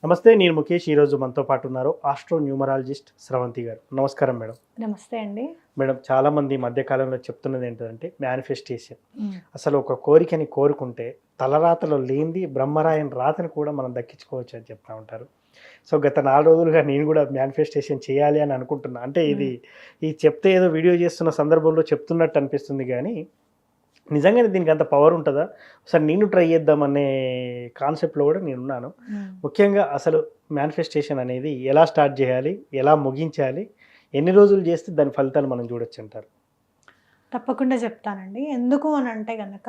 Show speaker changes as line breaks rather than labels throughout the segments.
నమస్తే. నేను ముఖేష్. ఈరోజు మనతో పాటు ఉన్నారు ఆస్ట్రో న్యూమరాలజిస్ట్ స్రవంతి గారు. నమస్కారం మేడం.
నమస్తే అండి.
మేడం, చాలామంది ఈ మధ్యకాలంలో చెప్తున్నది ఏంటంటే మేనిఫెస్టేషన్.
హ్మ్.
అసలు ఒక కోరికని కోరుకుంటే తలరాతలో లేనిది బ్రహ్మరాయని రాతని కూడా మనం దక్కించుకోవచ్చు అని చెప్తా ఉంటారు. సో గత 4 రోజులుగా నేను కూడా మేనిఫెస్టేషన్ చేయాలి అని అనుకుంటున్నా. అంటే ఇది చెప్తే ఏదో వీడియో చేస్తున్న సందర్భంలో చెప్తున్నట్టు అనిపిస్తుంది కానీ నిజంగానే దీనికి అంత పవర్ ఉంటుందా? ఒకసారి నేను ట్రై చేద్దామనే కాన్సెప్ట్‌లో కూడా నేనున్నాను. ముఖ్యంగా అసలు మేనిఫెస్టేషన్ అనేది ఎలా స్టార్ట్ చేయాలి? ఎలా ముగించాలి? ఎన్ని రోజులు చేస్తే దాని ఫలితాలు మనం చూడొచ్చంటారు?
తప్పకుండా చెప్తానండి. ఎందుకు అనంటే గనక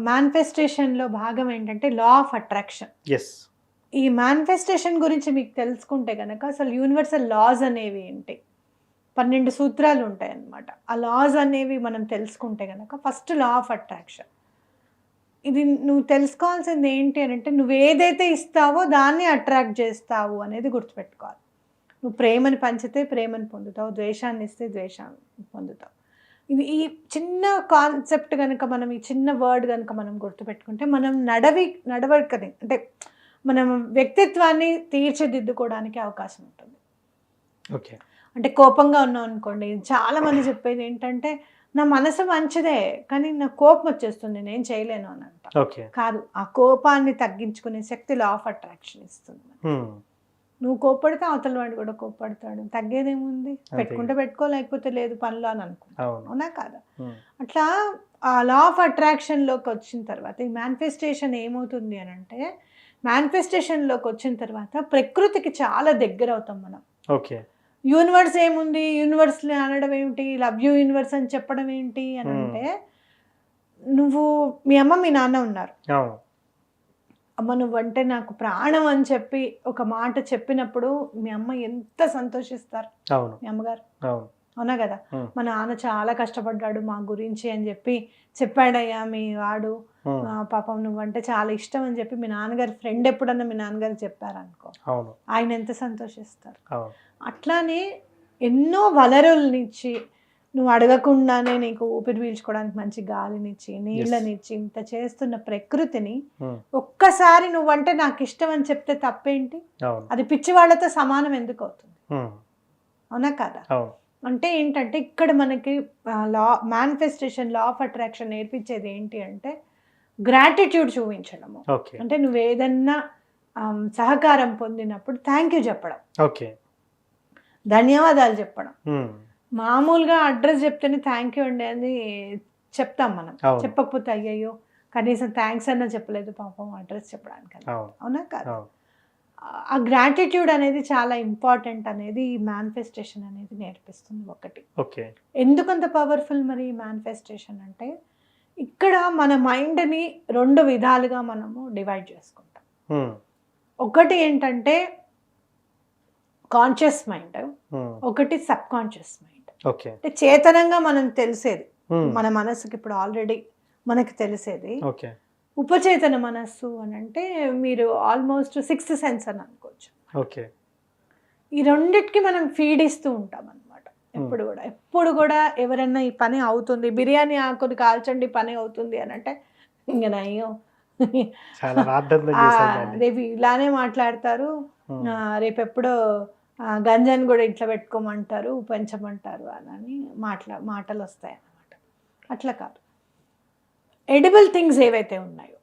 మేనిఫెస్టేషన్‌లో భాగం ఏంటంటే లా ఆఫ్ అట్రాక్షన్.
యెస్.
ఈ మేనిఫెస్టేషన్ గురించి మీకు తెలుసుకుంటే గనక అసలు యూనివర్సల్ లాస్ అనేవి ఏంటి? 12 సూత్రాలు ఉంటాయన్నమాట. ఆ లాస్ అనేవి మనం తెలుసుకుంటే గనక ఫస్ట్ లా ఆఫ్ అట్రాక్షన్. ఇది నువ్వు తెలుసుకోవాల్సింది ఏంటి అనంటే నువ్వేదైతే ఇస్తావో దాన్ని అట్రాక్ట్ చేస్తావు అనేది గుర్తుపెట్టుకోవాలి. నువ్వు ప్రేమని పంచితే ప్రేమని పొందుతావు, ద్వేషాన్ని ఇస్తే ద్వేషాన్ని పొందుతావు. ఈ చిన్న కాన్సెప్ట్ కనుక మనం ఈ చిన్న వర్డ్ కనుక మనం గుర్తుపెట్టుకుంటే మనం నడవడికని అంటే మనం వ్యక్తిత్వాన్ని తీర్చిదిద్దుకోవడానికి అవకాశం ఉంటుంది.
ఓకే.
అంటే కోపంగా ఉన్నాం అనుకోండి, చాలామంది చెప్పేది ఏంటంటే నా మనసు మంచిదే కానీ నాకు కోపం వచ్చేస్తుంది, నేను చేయలేను అని అంట.
ఓకే.
కాదు, ఆ కోపాన్ని తగ్గించుకునే శక్తి లా ఆఫ్ అట్రాక్షన్ ఇస్తుంది. నువ్వు కోప్పడితే అవతల వాడు కూడా కోప్పడతాడు, తగ్గేదేముంది? పెట్టుకుంటే పెట్టుకో, లేకపోతే లేదు పనులు అని అనుకుంటా. అవునా కాదా? అట్లా ఆ లా ఆఫ్ అట్రాక్షన్లోకి వచ్చిన తర్వాత ఈ మేనిఫెస్టేషన్ ఏమవుతుంది అని అంటే మేనిఫెస్టేషన్లోకి వచ్చిన తర్వాత ప్రకృతికి చాలా దగ్గర అవుతాం మనం.
ఓకే.
యూనివర్స్ ఏముంది, యూనివర్స్ని అనడం ఏమిటి, లవ్ యూ యూనివర్స్ అని చెప్పడం ఏంటి అని అంటే నువ్వు మీ అమ్మ మీ నాన్న ఉన్నారు. అమ్మ నువ్వంటే నాకు ప్రాణం అని చెప్పి ఒక మాట చెప్పినప్పుడు మీ అమ్మ ఎంత సంతోషిస్తారు, మీ అమ్మగారు. అవునా కదా? మా నాన్న చాలా కష్టపడ్డాడు మా గురించి అని చెప్పి చెప్పాడయ్యా మీ వాడు, పాపం నువ్వంటే చాలా ఇష్టం అని చెప్పి మీ నాన్నగారి ఫ్రెండ్ ఎప్పుడన్నా మీ నాన్నగారు చెప్పారనుకో, ఆయన ఎంత సంతోషిస్తారు. అట్లానే ఎన్నో వనరులనిచ్చి నువ్వు అడగకుండానే నీకు ఊపిరి పీల్చుకోవడానికి మంచి గాలినిచ్చి నీళ్ళనిచ్చి ఇంత చేస్తున్న ప్రకృతిని ఒక్కసారి నువ్వంటే నాకు ఇష్టం అని చెప్తే తప్పేంటి? అది పిచ్చి వాళ్ళతో సమానం ఎందుకు అవుతుంది? అవునా కదా? అంటే ఏంటంటే ఇక్కడ మనకి లా మేనిఫెస్టేషన్ లా ఆఫ్ అట్రాక్షన్ నేర్పించేది ఏంటి అంటే గ్రాటిట్యూడ్ చూపించడము. అంటే నువ్వు ఏదన్నా సహకారం పొందినప్పుడు థ్యాంక్ యూ చెప్పడం, ధన్యవాదాలు చెప్పడం. మామూలుగా అడ్రస్ చెప్తేనే థ్యాంక్ యూ అండి అని చెప్తాం మనం, చెప్పకపోతే అయ్యయ్యో కనీసం థ్యాంక్స్ అన్నా చెప్పలేదు పాపం అడ్రస్ చెప్పడానికి. అవునా కాదు? ఆ గ్రాటిట్యూడ్ అనేది చాలా ఇంపార్టెంట్ అనేది ఈ మేనిఫెస్టేషన్ అనేది నేర్పిస్తుంది. ఒకటి ఎందుకంత పవర్ఫుల్ మరి మేనిఫెస్టేషన్ అంటే ఇక్కడ మన మైండ్ని 2 విధాలుగా మనము డివైడ్ చేసుకుంటాం. ఒకటి ఏంటంటే కాన్షియస్ మైండ్, ఒకటి సబ్ కాన్షియస్ మైండ్. అంటే చేతనంగా మనం తెలిసేది మన మనసుకి ఇప్పుడు ఆల్రెడీ మనకి తెలిసేది. ఉపచేతన మనస్సు అని అంటే మీరు ఆల్మోస్ట్ 6th సెన్స్ అని అనుకోవచ్చు. ఈ రెండిటికి మనం ఫీడ్ ఇస్తూ ఉంటాం అనమాట. ఎప్పుడు కూడా ఎవరన్నా ఈ పని అవుతుంది, బిర్యానీ ఆకుని కాల్చండి పని అవుతుంది అని అంటే ఇంక నయ్యో రేపు ఇలానే మాట్లాడతారు, రేపెప్పుడో గంజాన్ని కూడా ఇంట్లో పెట్టుకోమంటారు, పెంచమంటారు అని మాటలు వస్తాయి అన్నమాట. అట్లా కాదు, ఎడిబుల్ థింగ్స్ ఏవైతే ఉన్నాయో,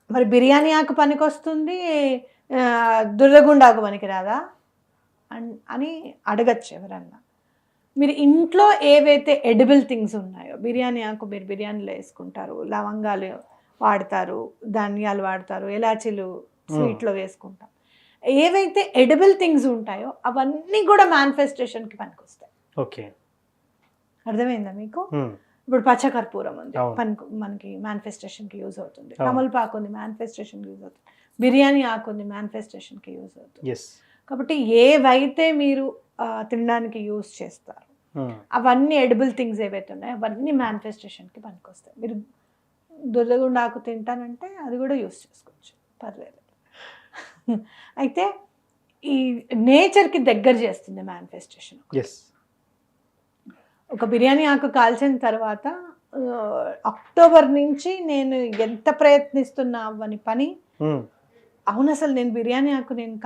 మరి బిర్యానీ ఆకు పనికి వస్తుంది, దుర్రగుండాకు పనికి రాదా అని అడగచ్చు ఎవరన్నా. మీరు ఇంట్లో ఏవైతే ఎడిబుల్ థింగ్స్ ఉన్నాయో, బిర్యానీ ఆకు మీరు బిర్యానీలో వేసుకుంటారు, లవంగాలు వాడతారు, ధనియాలు వాడతారు, ఎలాచీలు స్వీట్లో వేసుకుంటాం. ఏవైతే ఎడిబుల్ థింగ్స్ ఉంటాయో అవన్నీ కూడా మేనిఫెస్టేషన్కి పనికి వస్తాయి. అర్థమైందా మీకు? ఇప్పుడు పచ్చకర్పూరం ఉంది, మనకి మేనిఫెస్టేషన్కి యూజ్ అవుతుంది. తమలపాకు ఉంది, మేనిఫెస్టేషన్కి యూజ్ అవుతుంది. బిర్యానీ ఆకు ఉంది, మేనిఫెస్టేషన్కి యూజ్ అవుతుంది. కాబట్టి ఏవైతే మీరు తినడానికి యూజ్ చేస్తారు అవన్నీ ఎడిబుల్ థింగ్స్ ఏవైతే ఉన్నాయో అవన్నీ మేనిఫెస్టేషన్కి పనికి వస్తాయి. మీరు దుర్రగుండ ఆకు తింటానంటే అది కూడా యూజ్ చేసుకోవచ్చు, పర్లేదు. అయితే ఈ నేచర్కి దగ్గర చేస్తుంది మేనిఫెస్టేషన్. ఒక బిర్యానీ ఆకు కాల్చిన తర్వాత అక్టోబర్ నుంచి నేను ఎంత ప్రయత్నిస్తున్నా అవ్వని పని అవును అసలు నేను బిర్యానీ ఆకు నేను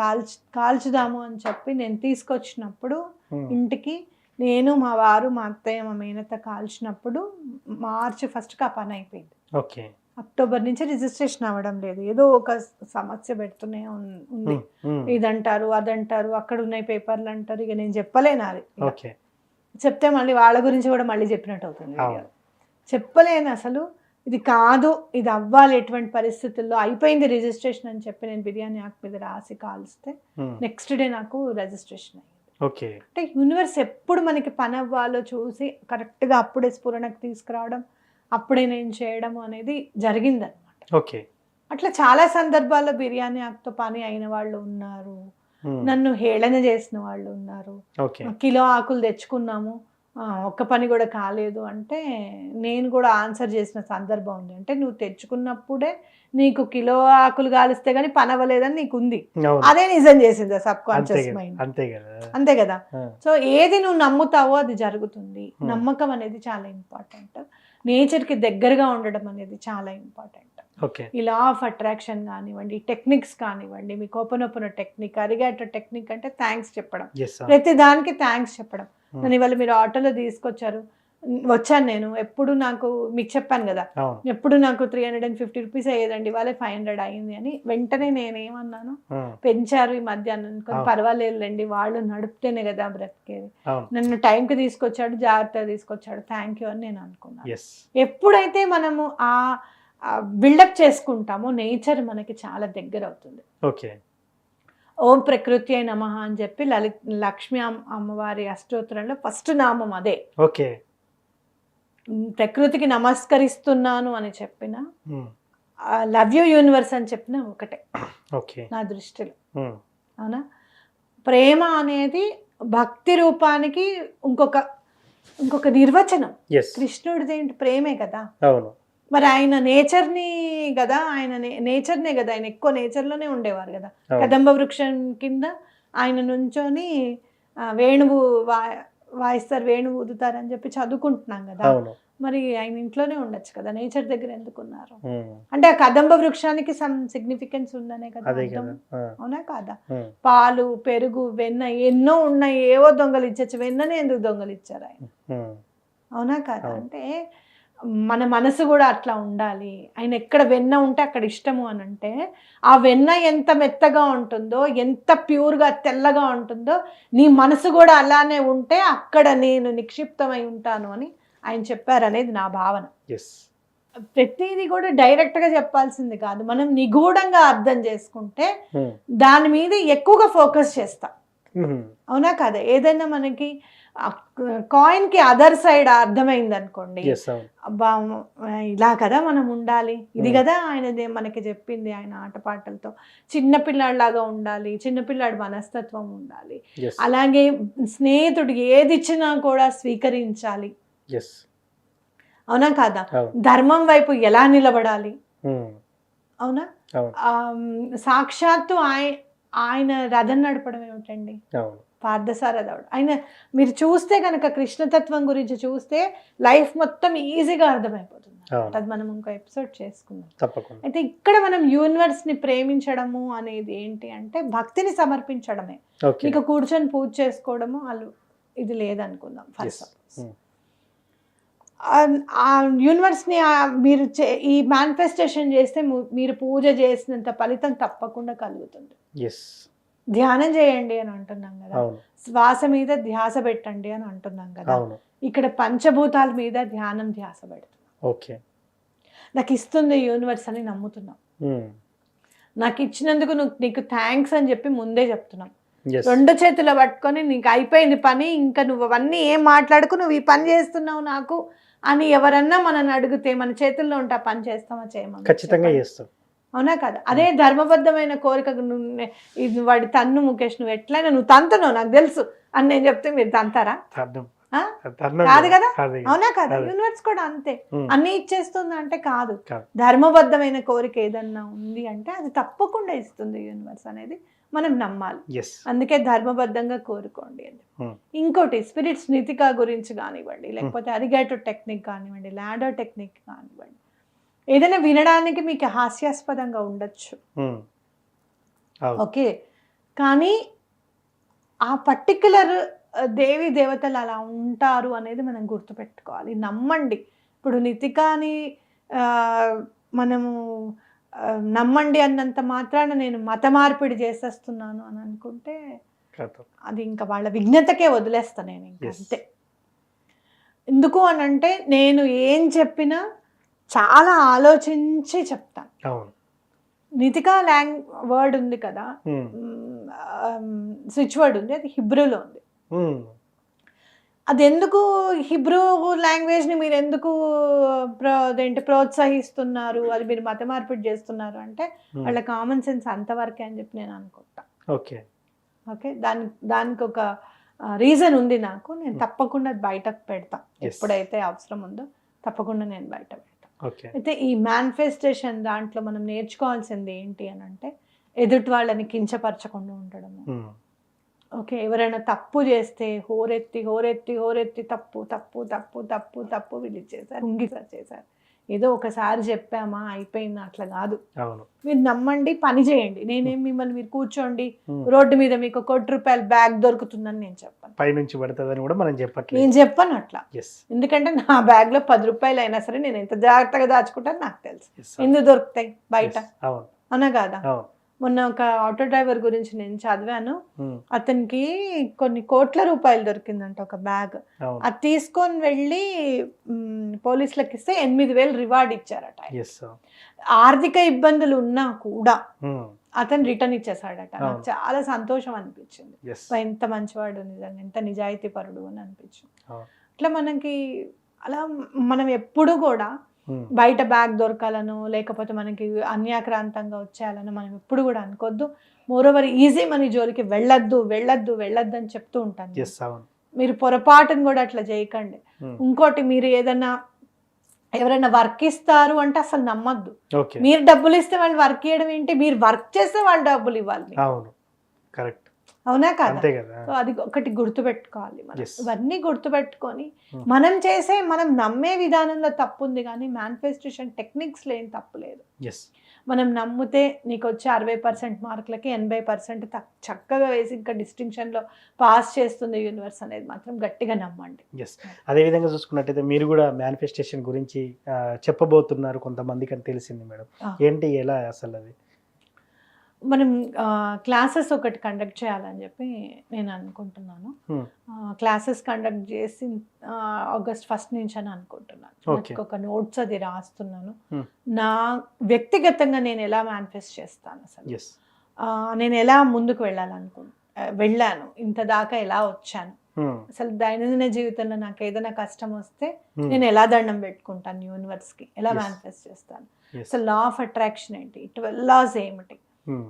కాల్చుదాము అని చెప్పి నేను తీసుకొచ్చినప్పుడు ఇంటికి నేను మా వారు మా అత్తయ్య మా మేనత్త కాల్చినప్పుడు మార్చి 1కి ఆ పని అయిపోయింది.
ఓకే.
అక్టోబర్ నుంచి రిజిస్ట్రేషన్ అవ్వడం లేదు. ఏదో ఒక సమస్య పెడుతూనే ఉంది. ఇదంటారు అదంటారు అక్కడ ఉన్నాయి పేపర్లు అంటారు. ఇక నేను చెప్పలేను అది.
ఓకే.
చెప్తే మళ్ళీ వాళ్ళ గురించి కూడా మళ్ళీ చెప్పినట్టు అవుతుంది. చెప్పలేను అసలు. ఇది కాదు, ఇది అవ్వాలి ఎటువంటి పరిస్థితుల్లో. అయిపోయింది రిజిస్ట్రేషన్ అని చెప్పి నేను బిర్యానీ ఆకు మీద రాసి కాల్స్తే నెక్స్ట్ డే నాకు రిజిస్ట్రేషన్ అయ్యింది.
ఓకే.
అంటే యూనివర్స్ ఎప్పుడు మనకి పని అవ్వాలో చూసి కరెక్ట్గా అప్పుడే స్ఫురణకు తీసుకురావడం, అప్పుడే నేను చేయడం అనేది జరిగిందనమాట.
ఓకే.
అట్లా చాలా సందర్భాల్లో బిర్యానీ ఆకుతో పని అయిన వాళ్ళు ఉన్నారు, నన్ను హేళన చేసిన వాళ్ళు ఉన్నారు. కిలో ఆకులు తెచ్చుకున్నాము, ఒక్క పని కూడా కాలేదు అంటే నేను కూడా ఆన్సర్ చేసిన సందర్భం ఉంది. అంటే నువ్వు తెచ్చుకున్నప్పుడే నీకు కిలో ఆకులు కాలిస్తే గానీ పని అవ్వలేదని నీకు ఉంది, అదే నిజం చేసింది సబ్ కాన్షియస్ మైండ్. అంతే కదా. సో ఏది నువ్వు నమ్ముతావో అది జరుగుతుంది. నమ్మకం అనేది చాలా ఇంపార్టెంట్. నేచర్కి దగ్గరగా ఉండడం అనేది చాలా ఇంపార్టెంట్. ఈ లా ఆఫ్ అట్రాక్షన్ కానివ్వండి, టెక్నిక్స్ కానివ్వండి, మీకు ఓపెన్ టెక్నిక్, అరిగాటో టెక్నిక్ అంటే థ్యాంక్స్ చెప్పడం, ప్రతి దానికి థ్యాంక్స్ చెప్పడం. నన్ను ఇవాళ మీరు ఆటోలో తీసుకొచ్చారు, వచ్చాను నేను. ఎప్పుడు నాకు మీకు చెప్పాను కదా, ఎప్పుడు నాకు 350 రూపీస్ అయ్యేదండి, ఇవాళ 500 అయింది అని. వెంటనే నేనేమన్నాను, పెంచారు ఈ మధ్య అనుకొని, పర్వాలేదులేండి వాళ్ళు నడిపితేనే కదా బ్రతికేది. నన్ను టైంకి తీసుకొచ్చాడు, జాగ్రత్తగా తీసుకొచ్చాడు, థ్యాంక్ యూ అని నేను అనుకున్నాను. ఎప్పుడైతే మనము ఆ బిల్డప్ చేసుకుంటామో నేచర్ మనకి చాలా దగ్గర అవుతుంది. ఓం ప్రకృతి అయి నమః అని చెప్పి లక్ష్మీ అమ్మవారి అష్టోత్తరంలో ఫస్ట్ నామం అదే. ప్రకృతికి నమస్కరిస్తున్నాను అని చెప్పిన, లవ్ యూ యూనివర్స్ అని చెప్పిన ఒకటే నా దృష్టిలో. అవునా, ప్రేమ అనేది భక్తి రూపానికి ఇంకొక నిర్వచనం. కృష్ణుడిది ఏంటి, ప్రేమే కదా. మరి ఆయన నేచర్ని కదా, ఆయన నేచర్నే కదా, ఆయన ఎక్కువ నేచర్లోనే ఉండేవారు కదా. కదంబ వృక్షం కింద ఆయన నుంచొని వేణువు వాయిస్తారు, వేణువు ఊదుతారని చెప్పి చదువుకుంటున్నాం కదా. మరి ఆయన ఇంట్లోనే ఉండొచ్చు కదా, నేచర్ దగ్గర ఎందుకున్నారు అంటే ఆ కదంబ వృక్షానికి సమ్ సిగ్నిఫికెన్స్ ఉందనే కదా అర్థం. అవునా కాదా. పాలు, పెరుగు, వెన్న ఎన్నో ఉన్నాయి, ఏవో దొంగలు ఇచ్చచ్చు, వెన్ననే ఎందుకు దొంగలు ఇచ్చారు ఆయన. అవునా కాదా. అంటే మన మనసు కూడా అట్లా ఉండాలి. ఆయన ఎక్కడ వెన్న ఉంటే అక్కడ ఇష్టము అని అంటే, ఆ వెన్న ఎంత మెత్తగా ఉంటుందో, ఎంత ప్యూర్గా తెల్లగా ఉంటుందో, నీ మనసు కూడా అలానే ఉంటే అక్కడ నేను నిక్షిప్తమై ఉంటాను అని ఆయన చెప్పారు అనేది నా భావన. ప్రతిదీ కూడా డైరెక్ట్గా చెప్పాల్సింది కాదు, మనం నిగూఢంగా అర్థం చేసుకుంటే దాని మీద ఎక్కువగా ఫోకస్ చేస్తాం. అవునా కాదా. ఏదైనా మనకి కాయిన్కి అదర్ సైడ్ అర్థమైంది అనుకోండి, అబ్బా ఇలా కదా మనం ఉండాలి, ఇది కదా ఆయన మనకి చెప్పింది, ఆయన ఆటపాటలతో చిన్నపిల్లాడిలాగా ఉండాలి, చిన్నపిల్లాడి మనస్తత్వం ఉండాలి. అలాగే స్నేహితుడు ఏది ఇచ్చినా కూడా స్వీకరించాలి. అవునా కాదా. ధర్మం వైపు ఎలా నిలబడాలి. అవునా. సాక్షాత్తు ఆయన రథం నడపడం ఏమిటండి, పార్థసారథుడు. ఆయన మీరు చూస్తే కనుక కృష్ణతత్వం గురించి చూస్తే లైఫ్ మొత్తం ఈజీగా అర్థమైపోతుంది. అది మనం ఇంకో ఎపిసోడ్ చేసుకుందాం తప్పకుండా. అయితే ఇక్కడ మనం యూనివర్స్ ని ప్రేమించడము అనేది ఏంటి అంటే భక్తిని సమర్పించడమే. ఇక కూర్చొని పూజ చేసుకోవడము వాళ్ళు ఇది లేదనుకుందాం ఫస్ట్. ఆ యూనివర్స్ని మీరు ఈ మేనిఫెస్టేషన్ చేస్తే మీరు పూజ చేసినంత ఫలితం తప్పకుండా కలుగుతుంది. ధ్యానం చేయండి అని అంటున్నాం కదా, శ్వాస మీద ధ్యాస పెట్టండి అని అంటున్నాం కదా. ఇక్కడ పంచభూతాల మీద ధ్యానం ధ్యాస పెడుతున్నాం. నాకు ఇస్తుంది యూనివర్స్ అని నమ్ముతున్నాం. నాకు ఇచ్చినందుకు నీకు థ్యాంక్స్ అని చెప్పి ముందే చెప్తున్నాం. రెండు చేతులు పట్టుకొని నీకు అయిపోయింది పని, ఇంకా నువ్వు అవన్నీ ఏం మాట్లాడుకు, నువ్వు ఈ పని చేస్తున్నావు నాకు అని ఎవరన్నా మనల్ని అడిగితే మన చేతుల్లో ఉంటే ఆ పని చేస్తామా, చేయమా? ఖచ్చితంగా చేస్తాం. అవునా కదా. అదే ధర్మబద్ధమైన కోరిక, ఇది వాడి తన్ను ముఖేష్, నువ్వు ఎట్లయినా నువ్వు తంతున్నావు నాకు తెలుసు అని నేను చెప్తే మీరు తంతారా? కాదు కదా. అవునా కదా. యూనివర్స్ కూడా అంతే, అన్ని ఇచ్చేస్తుంది అంటే కాదు. ధర్మబద్ధమైన కోరిక ఏదన్నా ఉంది అంటే అది తప్పకుండా ఇస్తుంది యూనివర్స్ అనేది మనం నమ్మాలి. అందుకే ధర్మబద్ధంగా కోరుకోండి అని. ఇంకోటి స్పిరిట్స్ నితికా గురించి కానివ్వండి, లేకపోతే అరిగాటో టెక్నిక్ కానివ్వండి, లాడో టెక్నిక్ కానివ్వండి, ఏదైనా వినడానికి మీకు హాస్యాస్పదంగా ఉండొచ్చు.
అవును.
ఓకే, కానీ ఆ పర్టికులర్ దేవి దేవతలు అలా ఉంటారు అనేది మనం గుర్తుపెట్టుకోవాలి, నమ్మండి. ఇప్పుడు నితికాని ఆ, మనము నమ్మండి అన్నంత మాత్రాన నేను మత మార్పిడి చేసేస్తున్నాను అని అనుకుంటే
కథ.
అది ఇంకా వాళ్ళ విజ్ఞతకే వదిలేస్తాను నేను ఇంకా
Yes.
అంతే. ఎందుకు అని అంటే నేను ఏం చెప్పినా చాలా ఆలోచించి చెప్తాను.
అవును.
నితికా వర్డ్ ఉంది కదా,
ఉమ్.
స్విచ్ వర్డ్ ఉంది, అది హిబ్రూలో ఉంది.
ఉమ్.
అది ఎందుకు హిబ్రూ లాంగ్వేజ్ని మీరు ఎందుకు ప్రోత్సహిస్తున్నారు, అది మీరు మత మార్పిడి చేస్తున్నారు అంటే వాళ్ళ కామన్ సెన్స్ అంతవరకే అని చెప్పి నేను అనుకుంటా.
ఓకే.
ఓకే, దానికి ఒక రీజన్ ఉంది నాకు, నేను తప్పకుండా బయటకు పెడతా. ఎప్పుడైతే అవసరం ఉందో తప్పకుండా నేను బయట పెడతా.
ఓకే.
అయితే ఈ మేనిఫెస్టేషన్ దాంట్లో మనం నేర్చుకోవాల్సింది ఏంటి అని అంటే ఎదుటి వాళ్ళని కించపరచకుండా ఉండడము. ఓకే, ఎవరైనా తప్పు చేస్తే హోరెత్తి హోరెత్తి హోరెత్తి తప్పు తప్పు తప్పు తప్పు తప్పు వీళ్ళు చేశారు, చేశారు, ఏదో ఒకసారి చెప్పామా అయిపోయింది అట్లా కాదు.
అవును.
మీరు నమ్మండి, పని చేయండి. నేనేం మిమ్మల్ని మీరు కూర్చోండి రోడ్డు మీద మీకు ₹1 బ్యాగ్ దొరుకుతుందని నేను చెప్పాను,
పైనుంచి పడుతుందని కూడా మనం చెప్పట్లేదు.
నేను చెప్పాను అట్లా. ఎందుకంటే నా బ్యాగ్లో ₹10 అయినా సరే నేను ఎంత జాగ్రత్తగా దాచుకుంటాను నాకు తెలుసు. ఎందుకు దొరుకుతాయి బయట, అనా కాదా? మొన్న ఒక ఆటో డ్రైవర్ గురించి నేను చదివాను, అతనికి కొన్ని కోట్ల రూపాయలు దొరికిందంట ఒక బ్యాగ్. అది తీసుకొని వెళ్ళి పోలీసులకు ఇస్తే 8,000 రివార్డ్ ఇచ్చారట. ఆర్థిక ఇబ్బందులు ఉన్నా కూడా అతను రిటర్న్ ఇచ్చేసాడట. నాకు చాలా సంతోషం అనిపించింది, ఎంత మంచివాడు, నిజంగా ఎంత నిజాయితీ పరుడు అని అనిపించింది. అట్లా మనకి అలా మనం ఎప్పుడు కూడా బయట బ్యాగ్ దొరకాలను లేకపోతే మనకి అన్యాక్రాంతంగా వచ్చేయాలని మనం ఎప్పుడు కూడా అనుకోవద్దు. మోరోవర్ ఈజీ మనీ జోలికి వెళ్ళొద్దు వెళ్ళొద్దు వెళ్ళొద్దు అని చెప్తూ ఉంటాను. మీరు పొరపాటును కూడా అట్లా చేయకండి. ఇంకోటి, మీరు ఏదన్నా ఎవరైనా వర్క్ ఇస్తారు అంటే అసలు నమ్మద్దు. మీరు డబ్బులు ఇస్తే వాళ్ళు వర్క్ చేయడం ఏంటి, మీరు వర్క్ చేస్తే వాళ్ళు డబ్బులు ఇవ్వాలి. అవునా కాదా? సో అది ఒకటి గుర్తుపెట్టుకోవాలి మనం. ఇవన్నీ గుర్తుపెట్టుకొని మనం నమ్మే విధానంలో తప్పు ఉంది, కానీ మేనిఫెస్టేషన్ టెక్నిక్స్ లేని తప్పు లేదు. మనం నమ్మితే నీకు వచ్చే 60% మార్కులకి 80% చక్కగా వేసి ఇంకా డిస్టింక్షన్లో పాస్ చేస్తుంది యూనివర్స్ అనేది మాత్రం గట్టిగా నమ్మండి.
అదేవిధంగా చూసుకున్నట్టయితే మీరు కూడా మేనిఫెస్టేషన్ గురించి చెప్పబోతున్నారు కొంతమందికి అని తెలిసింది మేడం, ఏంటి, ఎలా అసలు అది?
మనం క్లాసెస్ ఒకటి కండక్ట్ చేయాలని చెప్పి నేను అనుకుంటున్నాను. క్లాసెస్ కండక్ట్ చేసి ఆగస్ట్ 1 నుంచి అని అనుకుంటున్నాను. ఒక నోట్స్ అది రాస్తున్నాను. నా వ్యక్తిగతంగా నేను ఎలా మేనిఫెస్ట్ చేస్తాను, అసలు నేను ఎలా ముందుకు వెళ్ళాను, ఇంత దాకా ఎలా వచ్చాను, అసలు దైనందిన జీవితంలో నాకు ఏదైనా కష్టం వస్తే నేను ఎలా దండం పెట్టుకుంటాను యూనివర్స్కి, ఎలా మేనిఫెస్ట్ చేస్తాను, అసలు లా ఆఫ్ అట్రాక్షన్ ఏంటి, 12 లాస్ ఏమిటి,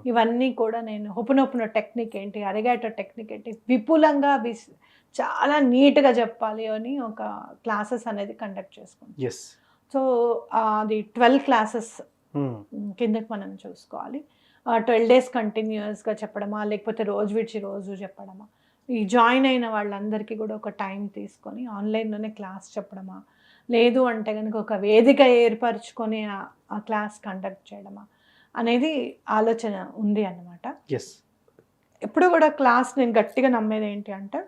ఇవన్నీ కూడా నేను హోపనోపనో టెక్నిక్ ఏంటి, అరిగాటో టెక్నిక్ ఏంటి, విపులంగా చాలా నీట్గా చెప్పాలి అని ఒక క్లాసెస్ అనేది కండక్ట్ చేసుకుంటాం. సో అది 12 క్లాసెస్ కిందకి మనం చూసుకోవాలి. 12 days కంటిన్యూస్గా చెప్పడమా లేకపోతే రోజు విడిచి రోజు చెప్పడమా, ఈ జాయిన్ అయిన వాళ్ళందరికీ కూడా ఒక టైం తీసుకొని ఆన్లైన్లోనే క్లాస్ చెప్పడమా, లేదు అంటే కనుక ఒక వేదిక ఏర్పరచుకొని ఆ క్లాస్ కండక్ట్ చేయడమా అనేది ఆలోచన ఉంది అన్నమాట. ఎప్పుడు కూడా క్లాస్ నేను గట్టిగా నమ్మేది ఏంటి అంటే,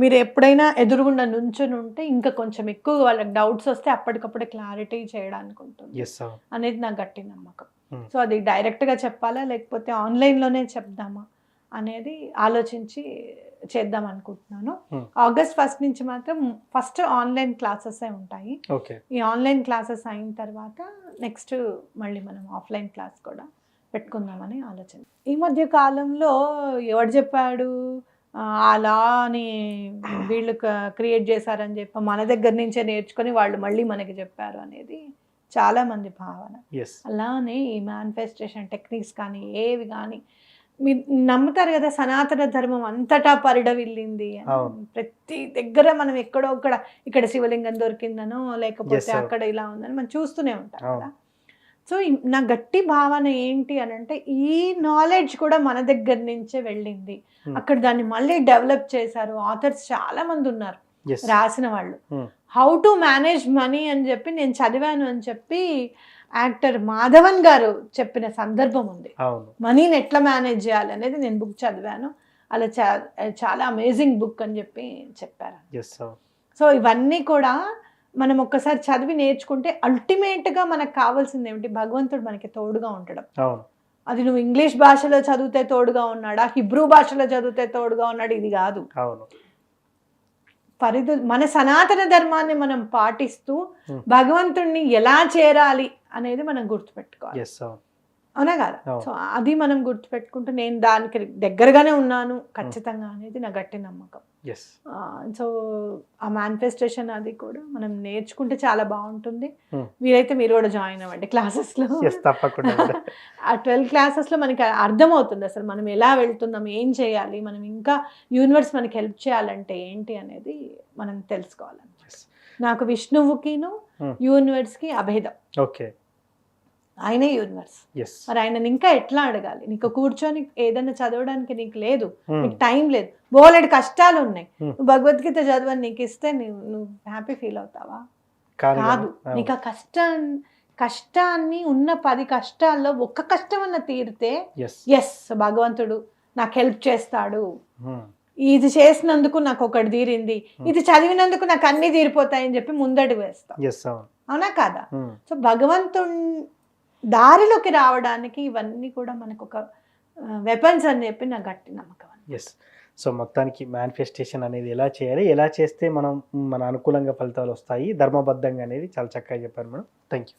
మీరు ఎప్పుడైనా ఎదురుగుండా నుంచుని ఉంటే ఇంకా కొంచెం ఎక్కువ వాళ్ళకి డౌట్స్ వస్తే అప్పటికప్పుడే క్లారిటీ చేయడానికి ఉంటుంది అనేది నా గట్టి నమ్మకం. సో అది డైరెక్ట్గా చెప్పాలా లేకపోతే ఆన్లైన్లోనే చెప్దామా అనేది ఆలోచించి చేద్దాం అనుకుంటున్నాను. ఆగస్ట్ 1 నుంచి మాత్రం ఫస్ట్ ఆన్లైన్ క్లాసెస్ ఉంటాయి. ఈ ఆన్లైన్ క్లాసెస్ అయిన తర్వాత నెక్స్ట్ మళ్ళీ మనం ఆఫ్లైన్ క్లాస్ కూడా పెట్టుకుందామని ఆలోచన. ఈ మధ్య కాలంలో ఎవడు చెప్పాడు అలా అని వీళ్ళు క్రియేట్ చేశారని చెప్పి మన దగ్గర నుంచే నేర్చుకొని వాళ్ళు మళ్ళీ మనకి చెప్పారు అనేది చాలా మంది భావన. అలానే ఈ మేనిఫెస్టేషన్ టెక్నిక్స్ కానీ ఏవి కానీ మీరు నమ్ముతారు కదా, సనాతన ధర్మం అంతటా పరిడవిల్లింది, ప్రతి దగ్గర మనం ఎక్కడో ఇక్కడ శివలింగం దొరికిందనో లేకపోతే అక్కడ ఇలా ఉందని మనం చూస్తూనే ఉంటాం కదా. సో నా గట్టి భావన ఏంటి అని అంటే, ఈ నాలెడ్జ్ కూడా మన దగ్గర నుంచే వెళ్ళింది, అక్కడ దాన్ని మళ్ళీ డెవలప్ చేశారు, ఆథర్స్ చాలా మంది ఉన్నారు రాసిన వాళ్ళు, హౌ టు మేనేజ్ మనీ అని చెప్పి నేను చదివాను అని చెప్పి యాక్టర్ మాధవన్ గారు చెప్పిన సందర్భం ఉంది.
అవును.
మనీని ఎట్లా మేనేజ్ చేయాలి అనేది నేను బుక్ చదివాను. అలా చాలా అమేజింగ్ బుక్ అని చెప్పి చెప్పారు.
ఎస్ అవును.
సో ఇవన్నీ కూడా మనం ఒక్కసారి చదివి నేర్చుకుంటే అల్టిమేట్గా మనకు కావాల్సింది ఏమిటి, భగవంతుడు మనకి తోడుగా ఉండడం.
అవును.
అది నువ్వు ఇంగ్లీష్ భాషలో చదివితే తోడుగా ఉన్నాడా, హిబ్రూ భాషలో చదివితే తోడుగా ఉన్నాడు, ఇది కాదు.
అవును.
మన సనాతన ధర్మాన్ని మనం పాటిస్తూ భగవంతుణ్ణి ఎలా చేరాలి అనేది మనం గుర్తుపెట్టుకోవాలి.
ఎస్ అవును.
అవునా కదా?
అవును.
సో అది మనం గుర్తుపెట్టుకుంటూ నేను దానికి దగ్గరగానే ఉన్నాను ఖచ్చితంగా అనేది నా గట్టి నమ్మకం.
ఎస్.
సో ఆ మేనిఫెస్టేషన్ అది కూడా మనం నేర్చుకుంటే చాలా బాగుంటుంది.
Hmm.
మీరైతే మీరు కూడా జాయిన్ అవ్వండి క్లాసెస్లో.
ఎస్ తప్పకుండా.
ఆ 12 క్లాసెస్లో మనకి అర్థమవుతుంది అసలు మనం ఎలా వెళ్తున్నాం, ఏం చేయాలి, మనం ఇంకా యూనివర్స్ మనకి హెల్ప్ చేయాలంటే ఏంటి అనేది మనం తెలుసుకోవాలి. నాకు విష్ణువుకిను యూనివర్స్కి అభేదం.
ఓకే.
ఆయనే యూనివర్స్.
ఎస్.
మరి ఆయనని ఇంకా ఎట్లా అడగాలి? నీకు కూర్చొని ఏదైనా చదవడానికి నీకు లేదు,
Hmm.
నీకు టైం లేదు, బోలెడు కష్టాలు ఉన్నాయి.
Hmm.
నువ్వు భగవద్గీత చదవని నీకు ఇస్తే నువ్వు హ్యాపీ ఫీల్ అవుతావా? కాదు. నీకు ఆ కష్టాన్ని ఉన్న 10 కష్టాల్లో ఒక్క కష్టం అన్న తీరితే ఎస్ భగవంతుడు నాకు హెల్ప్ చేస్తాడు, ఇది చేసినందుకు నాకు ఒకటి తీరింది, ఇది చదివినందుకు నాకు అన్ని తీరిపోతాయని చెప్పి ముందడుగు వేస్తాం. అవునా కాదా? సో భగవంతుడి దారిలోకి రావడానికి ఇవన్నీ కూడా మనకు ఒక వెపన్స్ అని చెప్పి నా గట్టి నమ్మకం.
ఎస్. సో మొత్తానికి మేనిఫెస్టేషన్ అనేది ఎలా చేయాలి, ఎలా చేస్తే మనం మన అనుకూలంగా ఫలితాలు వస్తాయి ధర్మబద్ధంగా అనేది చాలా చక్కగా చెప్పారు మేడం. Thank you.